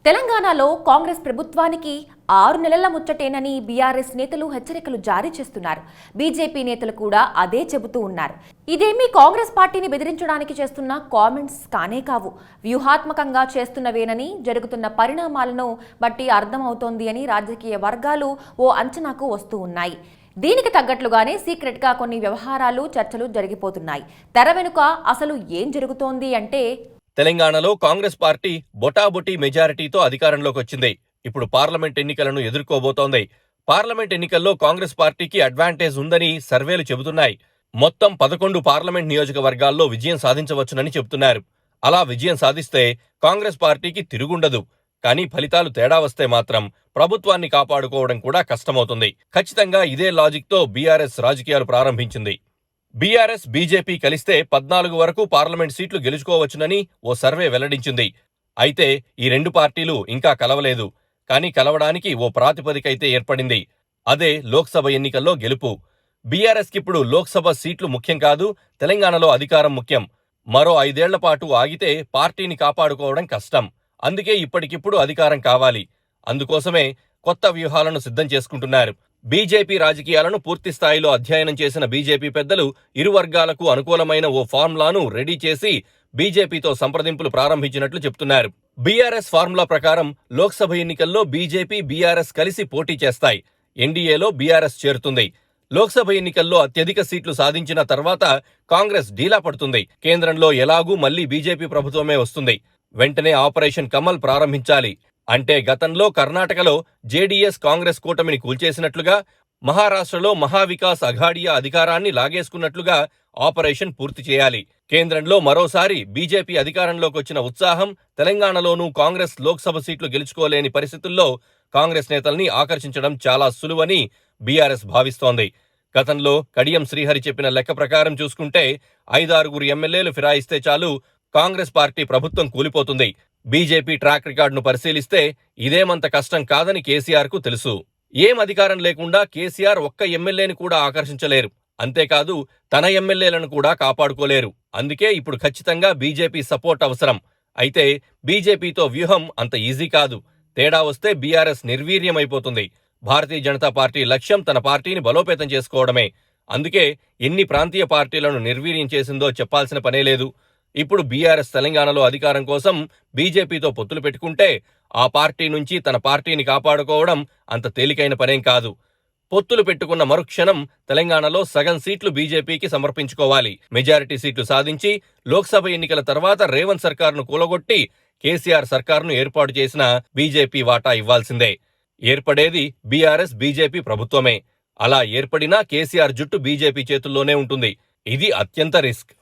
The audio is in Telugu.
తెలంగాణలో కాంగ్రెస్ ప్రభుత్వానికి 6 నెలల ముచ్చటేనని బీఆర్ఎస్ నేతలు హెచ్చరికలు జారీ చేస్తున్నారు. బీజేపీ నేతలు కూడా అదే చెబుతూ ఉన్నారు. ఇదేమీ కాంగ్రెస్ పార్టీని బెదిరించడానికి చేస్తున్న కామెంట్స్ కానే కావు, వ్యూహాత్మకంగా చేస్తున్నవేనని జరుగుతున్న పరిణామాలను బట్టి అర్థమవుతోంది అని రాజకీయ వర్గాలు ఓ అంచనాకు వస్తూ ఉన్నాయి. దీనికి తగ్గట్లుగానే సీక్రెట్ గా కొన్ని వ్యవహారాలు చర్చలు జరిగిపోతున్నాయి. తెర వెనుక అసలు ఏం జరుగుతోంది అంటే, తెలంగాణలో కాంగ్రెస్ పార్టీ బొటాబొటీ మెజారిటీతో అధికారంలోకి వచ్చింది. ఇప్పుడు పార్లమెంట్ ఎన్నికలను ఎదుర్కోబోతోంది. పార్లమెంట్ ఎన్నికల్లో కాంగ్రెస్ పార్టీకి అడ్వాంటేజ్ ఉందని సర్వేలు చెబుతున్నాయి. మొత్తం 11 పార్లమెంట్ నియోజకవర్గాల్లో విజయం సాధించవచ్చునని చెబుతున్నారు. అలా విజయం సాధిస్తే కాంగ్రెస్ పార్టీకి తిరుగుండదు. కానీ ఫలితాలు తేడా వస్తే మాత్రం ప్రభుత్వాన్ని కాపాడుకోవడం కూడా కష్టమవుతుంది. ఖచ్చితంగా ఇదే లాజిక్తో బీఆర్ఎస్ రాజకీయాలు ప్రారంభించింది. బీఆర్ఎస్ బీజేపీ కలిస్తే 14 వరకు పార్లమెంట్ సీట్లు గెలుచుకోవచ్చునని ఓ సర్వే వెల్లడించింది. అయితే ఈ రెండు పార్టీలు ఇంకా కలవలేదు. కానీ కలవడానికి ఓ ప్రాతిపదికైతే ఏర్పడింది. అదే లోక్సభ ఎన్నికల్లో గెలుపు. బీఆర్ఎస్కిప్పుడు లోక్సభ సీట్లు ముఖ్యం కాదు, తెలంగాణలో అధికారం ముఖ్యం. మరో 5 ఏళ్ల పాటు ఆగితే పార్టీని కాపాడుకోవడం కష్టం. అందుకే ఇప్పటికిప్పుడు అధికారం కావాలి. అందుకోసమే కొత్త వ్యూహాలను సిద్ధం చేసుకుంటున్నారు. బీజేపీ రాజకీయాలను పూర్తి స్థాయిలో అధ్యయనం చేసిన బీజేపీ పెద్దలు ఇరు వర్గాలకు అనుకూలమైన ఓ ఫార్ములాను రెడీ చేసి బీజేపీతో సంప్రదింపులు ప్రారంభించినట్లు చెప్తున్నారు. బీఆర్ఎస్ ఫార్ములా ప్రకారం లోక్సభ ఎన్నికల్లో బీజేపీ, బీఆర్ఎస్ కలిసి పోటీ చేస్తాయి. ఎన్డీఏలో బీఆర్ఎస్ చేరుతుంది. లోక్సభ ఎన్నికల్లో అత్యధిక సీట్లు సాధించిన తర్వాత కాంగ్రెస్ డీలా పడుతుంది. కేంద్రంలో ఎలాగూ మళ్లీ బీజేపీ ప్రభుత్వమే వస్తుంది. వెంటనే ఆపరేషన్ కమల్ ప్రారంభించాలి. అంటే గతంలో కర్ణాటకలో జేడీఎస్ కాంగ్రెస్ కూటమిని కూల్చేసినట్లుగా, మహారాష్ట్రలో మహావికాస్ అఘాడియా అధికారాన్ని లాగేసుకున్నట్లుగా ఆపరేషన్ పూర్తి చేయాలి. కేంద్రంలో మరోసారి బీజేపీ అధికారంలోకొచ్చిన ఉత్సాహం, తెలంగాణలోనూ కాంగ్రెస్ లోక్సభ సీట్లు గెలుచుకోలేని పరిస్థితుల్లో కాంగ్రెస్ నేతల్ని ఆకర్షించడం చాలా సులువని బీఆర్ఎస్ భావిస్తోంది. గతంలో కడియం శ్రీహరి చెప్పిన లెక్క ప్రకారం చూసుకుంటే 5-6 ఎమ్మెల్యేలు ఫిరాయిస్తే చాలు కాంగ్రెస్ పార్టీ ప్రభుత్వం కూలిపోతుంది. బీజేపీ ట్రాక్ రికార్డును పరిశీలిస్తే ఇదేమంత కష్టం కాదని కేసీఆర్కు తెలుసు. ఏం అధికారం లేకుండా కేసీఆర్ ఒక్క ఎమ్మెల్యేని కూడా ఆకర్షించలేరు. అంతేకాదు తన ఎమ్మెల్యేలను కూడా కాపాడుకోలేరు. అందుకే ఇప్పుడు ఖచ్చితంగా బీజేపీ సపోర్ట్ అవసరం. అయితే బీజేపీతో వ్యూహం అంత ఈజీ కాదు. తేడా వస్తే బీఆర్ఎస్ నిర్వీర్యమైపోతుంది. భారతీయ జనతా పార్టీ లక్ష్యం తన పార్టీని బలోపేతం చేసుకోవడమే. అందుకే ఎన్ని ప్రాంతీయ పార్టీలను నిర్వీర్యం చేసిందో చెప్పాల్సిన పనే లేదు. ఇప్పుడు బీఆర్ఎస్ తెలంగాణలో అధికారం కోసం బీజేపీతో పొత్తులు పెట్టుకుంటే ఆ పార్టీ నుంచి తన పార్టీని కాపాడుకోవడం అంత తేలికైన పనేం కాదు. పొత్తులు పెట్టుకున్న మరుక్షణం తెలంగాణలో సగం సీట్లు బీజేపీకి సమర్పించుకోవాలి. మెజారిటీ సీట్లు సాధించి లోక్సభ ఎన్నికల తర్వాత రేవంత్ సర్కారును కూలగొట్టి కేసీఆర్ సర్కారును ఏర్పాటు చేసిన బీజేపీ వాటా ఇవ్వాల్సిందే. ఏర్పడేది బీఆర్ఎస్ బీజేపీ ప్రభుత్వమే. అలా ఏర్పడినా కేసీఆర్ జుట్టు బీజేపీ చేతుల్లోనే ఉంటుంది. ఇది అత్యంత రిస్క్.